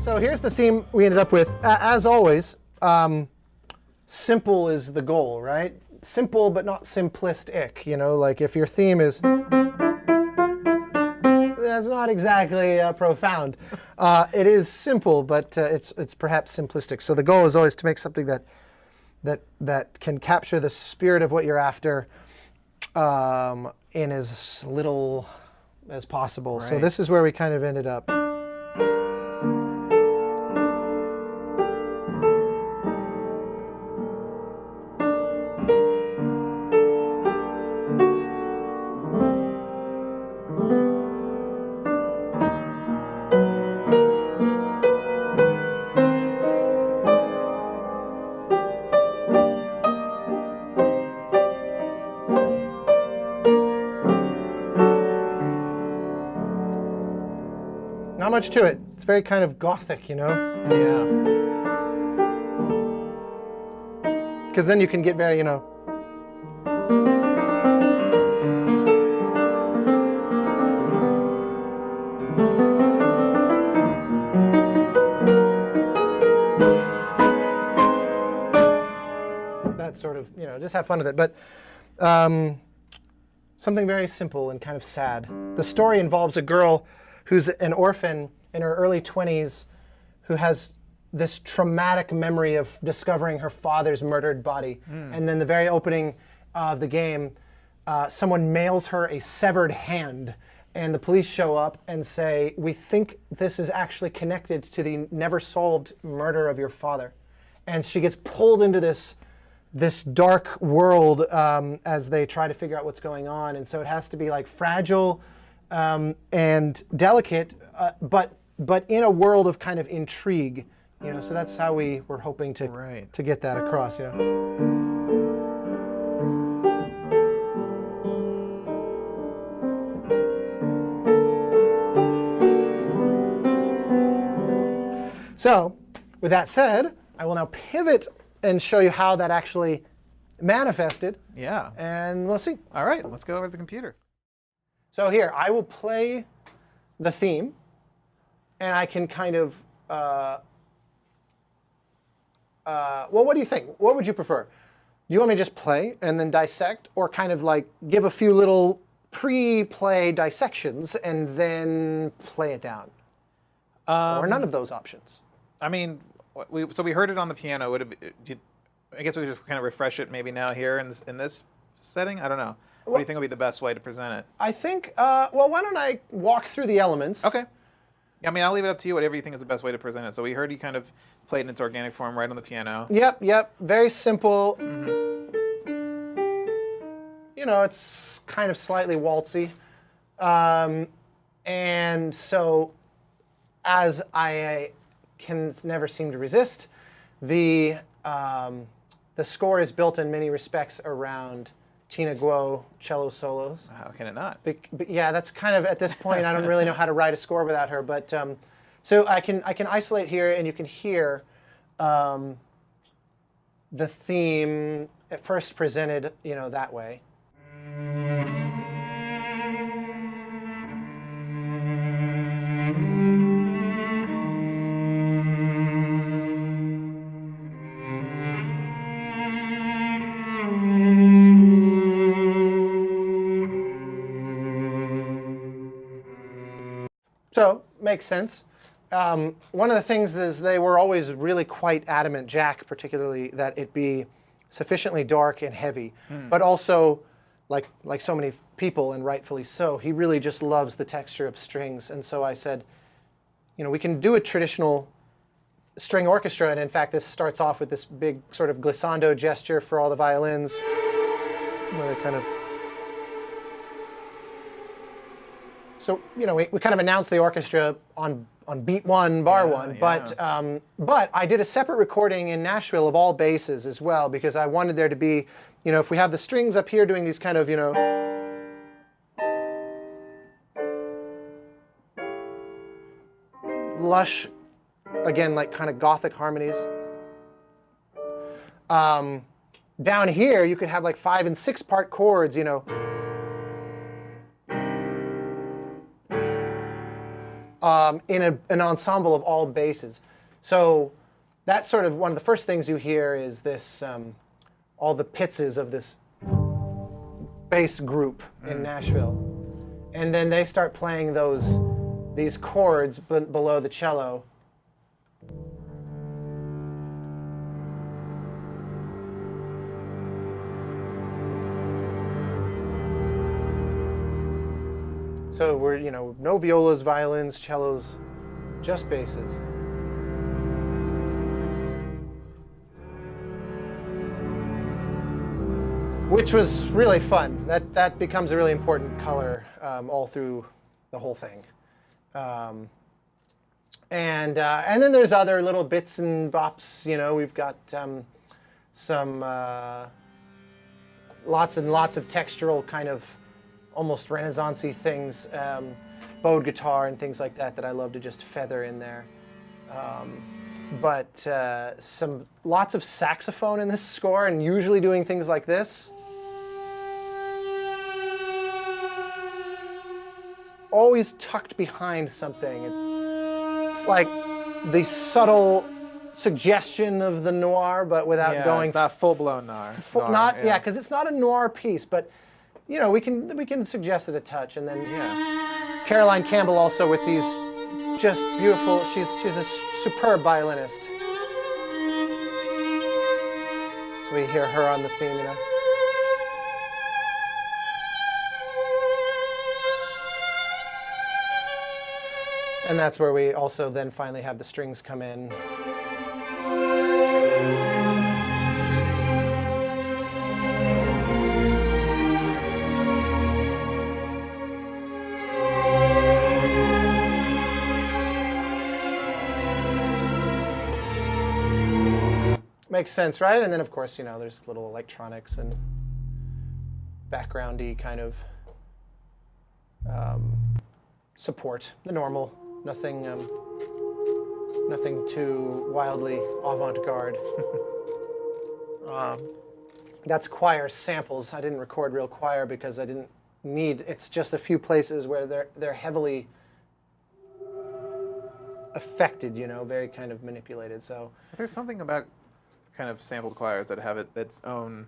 So here's the theme we ended up with. As always, simple is the goal, right? Simple but not simplistic. You know, like if your theme is, that's not exactly profound. It is simple, but it's perhaps simplistic. So the goal is always to make something that can capture the spirit of what you're after in as little as possible. Right. So this is where we kind of ended up. Not much to it. It's very kind of gothic, you know? Yeah. Because then you can get very, you know. That sort of, you know, just have fun with it. But something very simple and kind of sad. The story involves a girl who's an orphan in her early 20s who has this traumatic memory of discovering her father's murdered body. And then the very opening of the game, someone mails her a severed hand, and the police show up and say, we think this is actually connected to the never solved murder of your father. And she gets pulled into this dark world as they try to figure out what's going on. And so it has to be like fragile, and delicate, but in a world of kind of intrigue, you know. So that's how we were hoping to get that across, you know. So, with that said, I will now pivot and show you how that actually manifested. Yeah. And we'll see. All right, let's go over to the computer. So here, I will play the theme, and I can kind of, well, what do you think? What would you prefer? Do you want me to just play and then dissect, or kind of like give a few little pre-play dissections and then play it down? Or none of those options? I mean, so we heard it on the piano. Would it, I guess we could just kind of refresh it maybe now here in this setting? I don't know. What do you think would be the best way to present it? I think, well, why don't I walk through the elements? Okay. I mean, I'll leave it up to you, whatever you think is the best way to present it. So we heard you kind of played in its organic form right on the piano. Yep. Very simple. You know, it's kind of slightly waltzy. And so, as I can never seem to resist, the score is built in many respects around Tina Guo cello solos. How can it not? But yeah, that's kind of, at this point, I don't really know how to write a score without her. But so I can isolate here, and you can hear the theme at first presented, you know, that way. So, makes sense. One of the things is they were always really quite adamant, Jack particularly, that it be sufficiently dark and heavy, but also, like so many people, and rightfully so, he really just loves the texture of strings. And so I said, you know, we can do a traditional string orchestra, and in fact, this starts off with this big sort of glissando gesture for all the violins, where they kind of. So, you know, we kind of announced the orchestra on beat one, bar one, yeah. But I did a separate recording in Nashville of all basses as well, because I wanted there to be, you know, if we have the strings up here doing these kind of, you know, lush, again, like kind of gothic harmonies. Down here, you could have like 5- and 6-part chords, you know. in an ensemble of all basses. So that's sort of one of the first things you hear is this, all the pizzes of this bass group in Nashville. And then they start playing these chords below the cello. So we're, no violas, violins, cellos, just basses. Which was really fun. That becomes a really important color all through the whole thing. And then there's other little bits and bops. We've got some lots and lots of textural kind of almost Renaissance-y things, bowed guitar and things like that I love to just feather in there. But lots of saxophone in this score, and usually doing things like this. Always tucked behind something. It's like the subtle suggestion of the noir, but without going. It's not full-blown noir. Because it's not a noir piece, but we can suggest it a touch, and then Caroline Campbell also with these just beautiful. She's a superb violinist. So we hear her on the theme, And that's where we also then finally have the strings come in. Makes sense, right? And then, of course, there's little electronics and backgroundy kind of support, the normal. Nothing too wildly avant-garde. That's choir samples. I didn't record real choir because I didn't need. It's just a few places where they're heavily affected, very kind of manipulated. So there's something about kind of sampled choirs that have its own.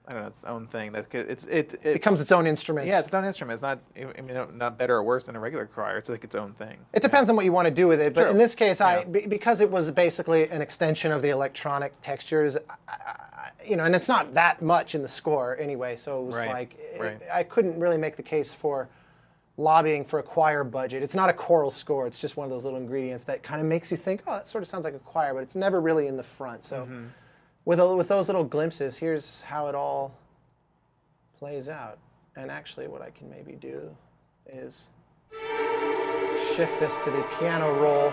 I don't know, its own thing. It becomes its own instrument. Yeah, it's its own instrument. It's not, not better or worse than a regular choir. It's like its own thing. It depends on what you want to do with it. But True. in this case, because it was basically an extension of the electronic textures, and it's not that much in the score anyway. So it was I couldn't really make the case for lobbying for a choir budget. It's not a choral score. It's just one of those little ingredients that kind of makes you think, oh, that sort of sounds like a choir, but it's never really in the front. So. With those little glimpses, here's how it all plays out. And actually what I can maybe do is shift this to the piano roll.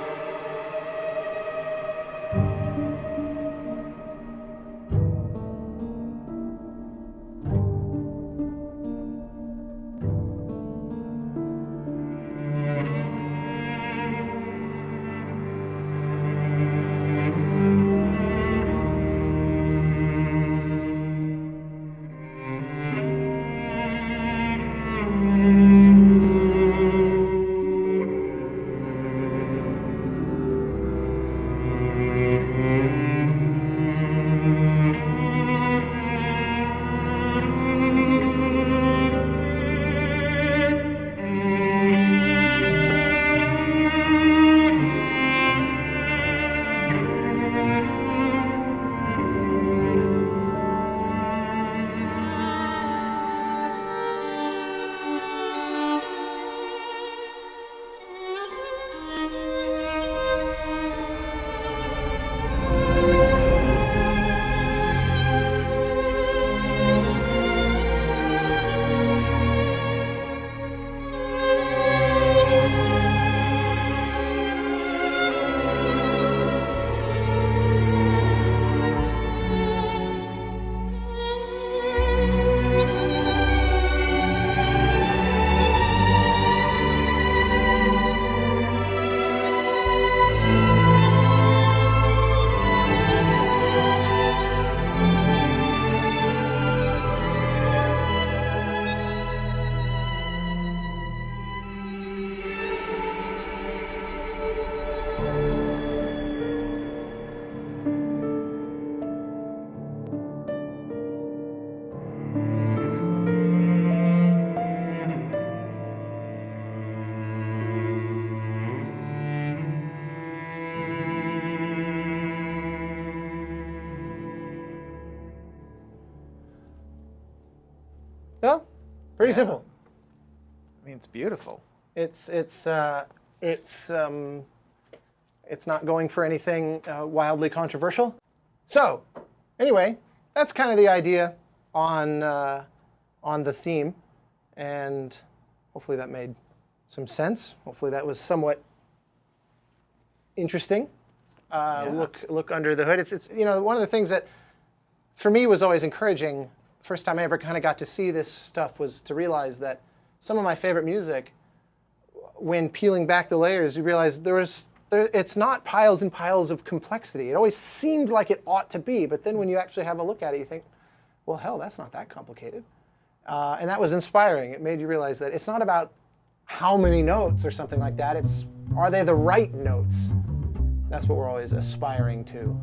No, pretty Yeah. simple. I mean, it's beautiful. It's not going for anything wildly controversial. So, anyway, that's kind of the idea on the theme, and hopefully that made some sense. Hopefully that was somewhat interesting. Look under the hood. It's one of the things that for me was always encouraging. First time I ever kind of got to see this stuff was to realize that some of my favorite music, when peeling back the layers, you realize it's not piles and piles of complexity. It always seemed like it ought to be, but then when you actually have a look at it, you think, well, hell, that's not that complicated. And that was inspiring. It made you realize that it's not about how many notes or something like that. It's, are they the right notes? That's what we're always aspiring to.